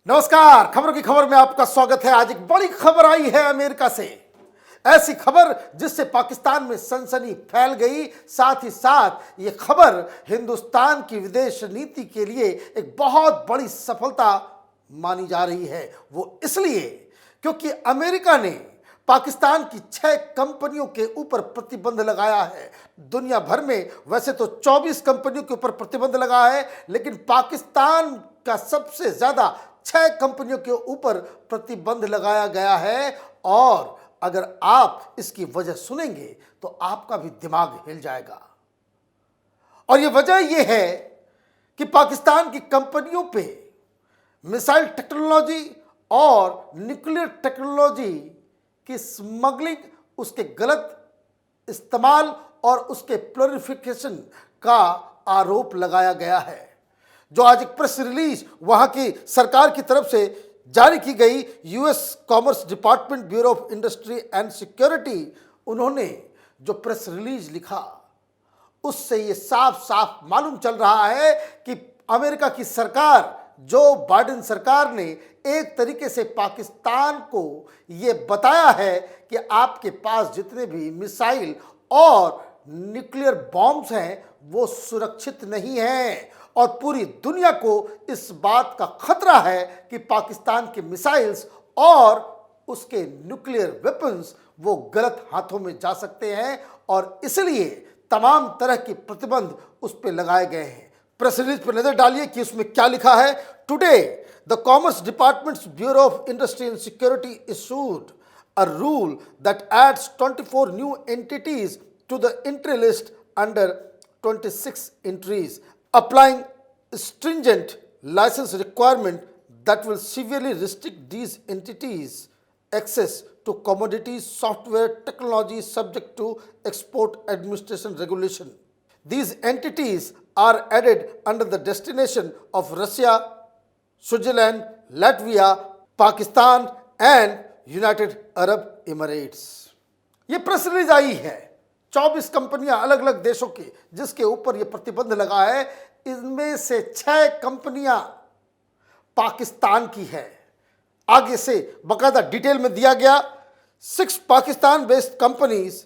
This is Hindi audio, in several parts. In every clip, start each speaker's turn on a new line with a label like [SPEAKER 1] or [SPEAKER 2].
[SPEAKER 1] नमस्कार, खबर की खबर में आपका स्वागत है। आज एक बड़ी खबर आई है अमेरिका से। ऐसी खबर जिससे पाकिस्तान में सनसनी फैल गई। साथ ही साथ ये खबर हिंदुस्तान की विदेश नीति के लिए एक बहुत बड़ी सफलता मानी जा रही है। वो इसलिए क्योंकि अमेरिका ने पाकिस्तान की 6 कंपनियों के ऊपर प्रतिबंध लगाया है। दुनिया भर में वैसे तो 24 कंपनियों के ऊपर प्रतिबंध लगा है, लेकिन पाकिस्तान का सबसे ज्यादा 6 कंपनियों के ऊपर प्रतिबंध लगाया गया है। और अगर आप इसकी वजह सुनेंगे तो आपका भी दिमाग हिल जाएगा। और यह वजह यह है कि पाकिस्तान की कंपनियों पे मिसाइल टेक्नोलॉजी और न्यूक्लियर टेक्नोलॉजी की स्मगलिंग, उसके गलत इस्तेमाल और उसके प्लोरिफिकेशन का आरोप लगाया गया है। जो आज एक प्रेस रिलीज वहां की सरकार की तरफ से जारी की गई, US commerce department, bureau of industry and security, उन्होंने जो प्रेस रिलीज लिखा उससे ये साफ साफ मालूम चल रहा है कि अमेरिका की सरकार, जो बाइडेन सरकार ने एक तरीके से पाकिस्तान को ये बताया है कि आपके पास जितने भी मिसाइल और न्यूक्लियर बॉम्ब्स हैं वो सुरक्षित नहीं हैं। और पूरी दुनिया को इस बात का खतरा है कि पाकिस्तान के मिसाइल्स और उसके न्यूक्लियर वेपन्स वो गलत हाथों में जा सकते हैं। और इसलिए तमाम तरह के प्रतिबंध उस पर लगाए गए हैं। प्रेस रिलीज पर नजर डालिए कि उसमें क्या लिखा है। Today the commerce departments bureau of industry and security issued a rule that adds 24 new entities to the entry list under 26 entries, applying stringent license requirement that will severely restrict these entities' access to commodities, software, technology subject to export administration regulation. These entities are added under the destination of Russia, Switzerland, Latvia, Pakistan and United Arab Emirates. ये प्रेस रिलीज आई है 24 कंपनियां अलग अलग देशों की जिसके ऊपर ये प्रतिबंध लगा है। इनमें से 6 कंपनियां पाकिस्तान की है। आगे से बकायदा डिटेल में दिया गया। 6 Pakistan based companies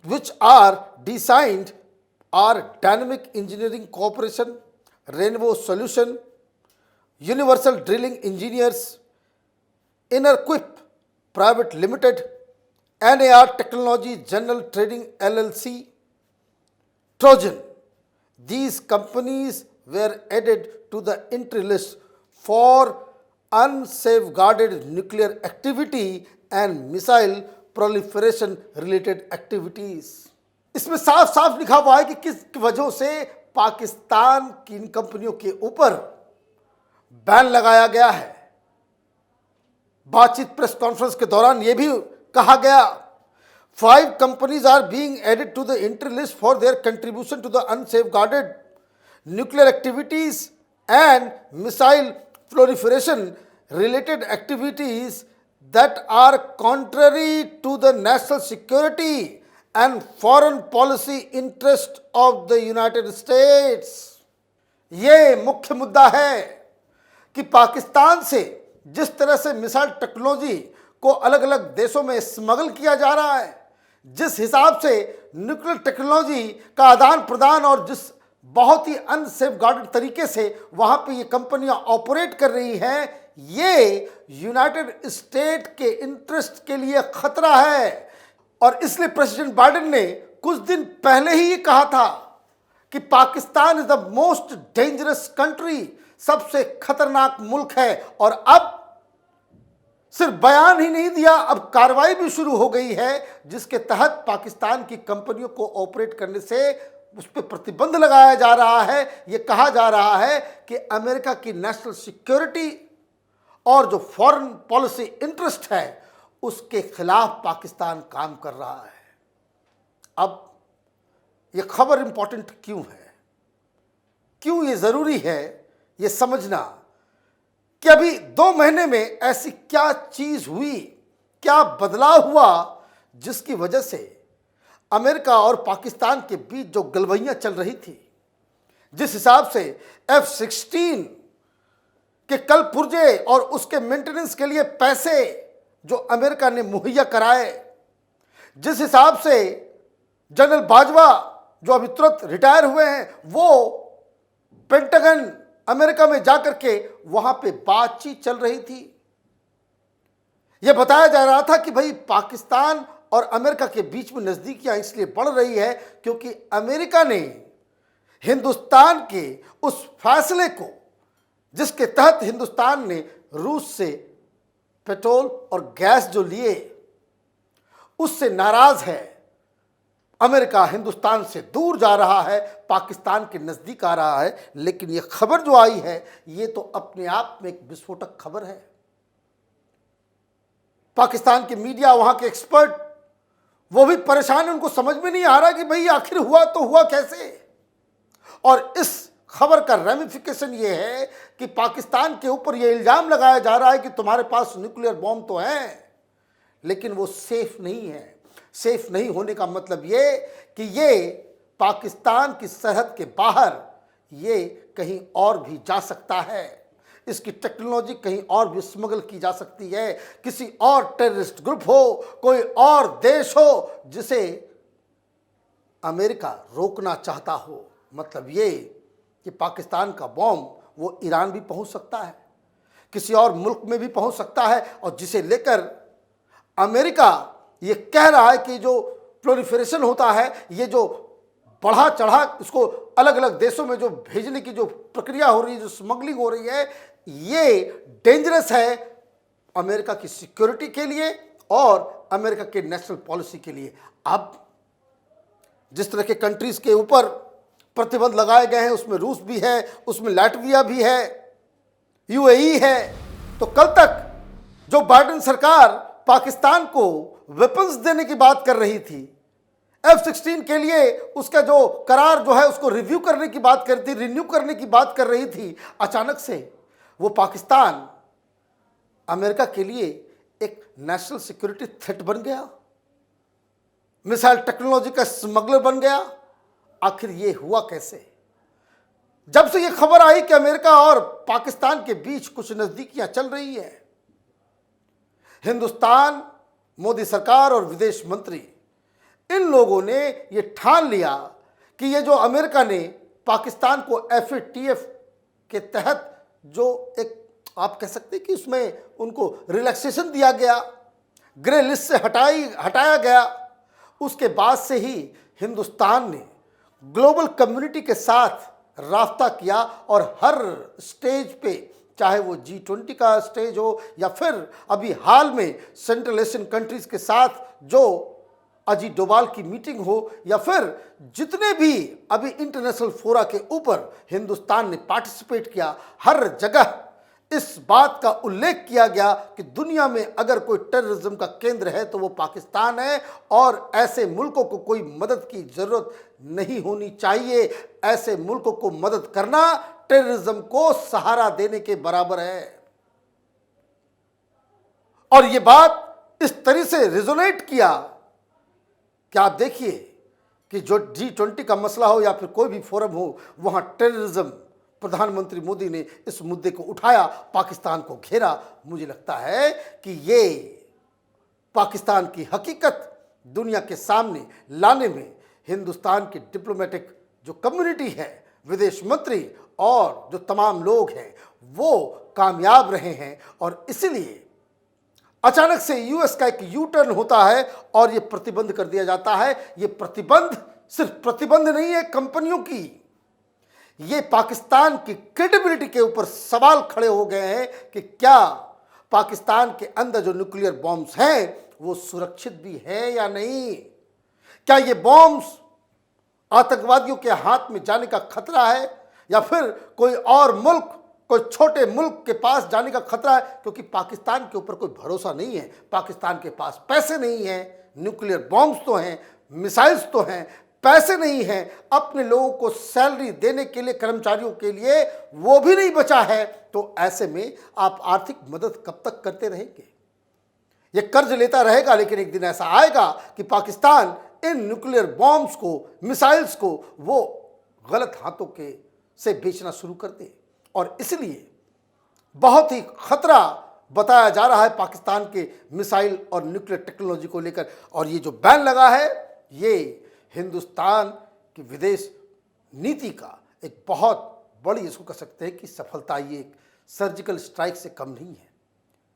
[SPEAKER 1] which are designed are dynamic engineering corporation, रेनवो solution, universal drilling engineers, Enerquip Private Limited, NAR Technology General Trading LLC, Trojan. These companies were added to the entry list for unsafeguarded nuclear activity and missile proliferation related activities. इसमें साफ साफ लिखा हुआ है कि किस वजह से पाकिस्तान की इन कंपनियों के ऊपर बैन लगाया गया है। बातचीत प्रेस कॉन्फ्रेंस के दौरान यह भी कहा गया 5 companies are being added to the entry list for their contribution to the unsafeguarded nuclear activities and missile proliferation related activities that are contrary to the national security and foreign policy interest of the United States. ये मुख्य मुद्दा है कि पाकिस्तान से जिस तरह से मिसाइल टेक्नोलॉजी को अलग अलग देशों में स्मगल किया जा रहा है, जिस हिसाब से न्यूक्लियर टेक्नोलॉजी का आदान प्रदान और जिस बहुत ही अनसेफगार्डेड तरीके से वहां पे ये कंपनियां ऑपरेट कर रही हैं, ये यूनाइटेड स्टेट के इंटरेस्ट के लिए खतरा है। और इसलिए प्रेसिडेंट बाइडेन ने कुछ दिन पहले ही ये कहा था कि Pakistan is the most dangerous country, सबसे खतरनाक मुल्क है। और अब सिर्फ बयान ही नहीं दिया, अब कार्रवाई भी शुरू हो गई है जिसके तहत पाकिस्तान की कंपनियों को ऑपरेट करने से उस पर प्रतिबंध लगाया जा रहा है। यह कहा जा रहा है कि अमेरिका की नेशनल सिक्योरिटी और जो फॉरेन पॉलिसी इंटरेस्ट है उसके खिलाफ पाकिस्तान काम कर रहा है। अब यह खबर इंपॉर्टेंट क्यों है, क्यों यह जरूरी है ये समझना कि अभी 2 महीने में ऐसी क्या चीज हुई, क्या बदलाव हुआ जिसकी वजह से अमेरिका और पाकिस्तान के बीच जो गलवैयां चल रही थी, जिस हिसाब से F-16 कि कल पुर्जे और उसके मेंटेनेंस के लिए पैसे जो अमेरिका ने मुहैया कराए, जिस हिसाब से जनरल बाजवा जो अभी तुरंत रिटायर हुए हैं, वो पेंटागन अमेरिका में जाकर के वहां पे बातचीत चल रही थी। यह बताया जा रहा था कि भाई पाकिस्तान और अमेरिका के बीच में नजदीकियां इसलिए बढ़ रही है क्योंकि अमेरिका ने हिंदुस्तान के उस फैसले को, जिसके तहत हिंदुस्तान ने रूस से पेट्रोल और गैस जो लिए, उससे नाराज है। अमेरिका हिंदुस्तान से दूर जा रहा है, पाकिस्तान के नजदीक आ रहा है। लेकिन यह खबर जो आई है, यह तो अपने आप में एक विस्फोटक खबर है। पाकिस्तान के मीडिया, वहां के एक्सपर्ट, वो भी परेशान हैं। उनको समझ में नहीं आ रहा कि भाई आखिर हुआ तो हुआ कैसे। और इस खबर का रेमिफिकेशन ये है कि पाकिस्तान के ऊपर यह इल्जाम लगाया जा रहा है कि तुम्हारे पास न्यूक्लियर बॉम्ब तो है, लेकिन वो सेफ नहीं है। सेफ नहीं होने का मतलब ये कि ये पाकिस्तान की सरहद के बाहर ये कहीं और भी जा सकता है। इसकी टेक्नोलॉजी कहीं और भी स्मगल की जा सकती है। किसी और टेररिस्ट ग्रुप हो, कोई और देश हो जिसे अमेरिका रोकना चाहता हो। मतलब ये कि पाकिस्तान का बॉम्ब वो ईरान भी पहुंच सकता है, किसी और मुल्क में भी पहुंच सकता है, और जिसे लेकर अमेरिका ये कह रहा है कि जो प्रोलिफरेशन होता है, ये जो बढ़ा चढ़ा इसको अलग अलग देशों में जो भेजने की जो प्रक्रिया हो रही है, जो स्मगलिंग हो रही है, ये डेंजरस है अमेरिका की सिक्योरिटी के लिए और अमेरिका के नेशनल पॉलिसी के लिए। अब जिस तरह के कंट्रीज के ऊपर प्रतिबंध लगाए गए हैं, उसमें रूस भी है, उसमें लाटविया भी है, यूएई है। तो कल तक जो बाइडेन सरकार पाकिस्तान को वेपन्स देने की बात कर रही थी, F-16 के लिए उसका जो करार जो है उसको रिव्यू करने की बात कर रही थी, रिन्यू करने की बात कर रही थी, अचानक से वो पाकिस्तान अमेरिका के लिए एक नेशनल सिक्योरिटी थ्रेट बन गया, मिसाइल टेक्नोलॉजी का स्मगलर बन गया। आखिर ये हुआ कैसे? जब से ये खबर आई कि अमेरिका और पाकिस्तान के बीच कुछ नजदीकियां चल रही है, हिंदुस्तान, मोदी सरकार और विदेश मंत्री, इन लोगों ने ये ठान लिया कि ये जो अमेरिका ने पाकिस्तान को FATF के तहत जो एक आप कह सकते हैं कि उसमें उनको रिलैक्सेशन दिया गया, ग्रे लिस्ट से हटाया गया, उसके बाद से ही हिंदुस्तान ने ग्लोबल कम्युनिटी के साथ राब्ता किया और हर स्टेज पे, चाहे वो G20 का स्टेज हो या फिर अभी हाल में सेंट्रल एशियन कंट्रीज के साथ जो अजीत डोभाल की मीटिंग हो, या फिर जितने भी अभी इंटरनेशनल फोरा के ऊपर हिंदुस्तान ने पार्टिसिपेट किया, हर जगह इस बात का उल्लेख किया गया कि दुनिया में अगर कोई टेररिज्म का केंद्र है तो वो पाकिस्तान है, और ऐसे मुल्कों को कोई मदद की जरूरत नहीं होनी चाहिए। ऐसे मुल्कों को मदद करना टेररिज्म को सहारा देने के बराबर है। और ये बात इस तरह से रिजोनेट किया कि आप देखिए कि जो G20 का मसला हो या फिर कोई भी फोरम हो, वहां टेररिज्म, प्रधानमंत्री मोदी ने इस मुद्दे को उठाया, पाकिस्तान को घेरा। मुझे लगता है कि ये पाकिस्तान की हकीकत दुनिया के सामने लाने में हिंदुस्तान की डिप्लोमेटिक जो कम्युनिटी है, विदेश मंत्री और जो तमाम लोग हैं, वो कामयाब रहे हैं। और इसलिए अचानक से यूएस का एक यू टर्न होता है और ये प्रतिबंध कर दिया जाता है। ये प्रतिबंध सिर्फ प्रतिबंध नहीं है कंपनियों की, ये पाकिस्तान की क्रेडिबिलिटी के ऊपर सवाल खड़े हो गए हैं कि क्या पाकिस्तान के अंदर जो न्यूक्लियर बॉम्ब्स हैं वो सुरक्षित भी है या नहीं। क्या ये बॉम्ब्स आतंकवादियों के हाथ में जाने का खतरा है, या फिर कोई और मुल्क, कोई छोटे मुल्क के पास जाने का खतरा है। क्योंकि पाकिस्तान के ऊपर कोई भरोसा नहीं है, पाकिस्तान के पास पैसे नहीं हैं, न्यूक्लियर बॉम्ब्स तो हैं, मिसाइल्स तो हैं, पैसे नहीं हैं, अपने लोगों को सैलरी देने के लिए, कर्मचारियों के लिए वो भी नहीं बचा है। तो ऐसे में आप आर्थिक मदद कब तक करते रहेंगे? ये कर्ज लेता रहेगा, लेकिन एक दिन ऐसा आएगा कि पाकिस्तान इन न्यूक्लियर बॉम्ब्स को, मिसाइल्स को वो गलत हाथों के से बेचना शुरू कर दे। और इसलिए बहुत ही खतरा बताया जा रहा है पाकिस्तान के मिसाइल और न्यूक्लियर टेक्नोलॉजी को लेकर। और ये जो बैन लगा है, ये हिंदुस्तान की विदेश नीति का एक बहुत बड़ी, इसको कह सकते हैं कि सफलता, ये एक सर्जिकल स्ट्राइक से कम नहीं है।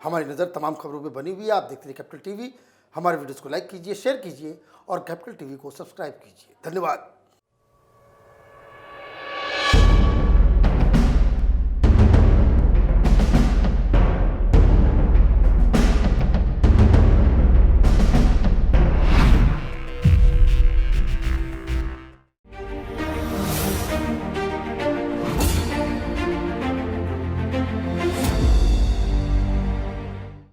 [SPEAKER 1] हमारी नज़र तमाम खबरों पे बनी हुई है। आप देखते रहिए कैपिटल टीवी। हमारे वीडियोस को लाइक कीजिए, शेयर कीजिए और कैपिटल टीवी को सब्सक्राइब कीजिए। धन्यवाद।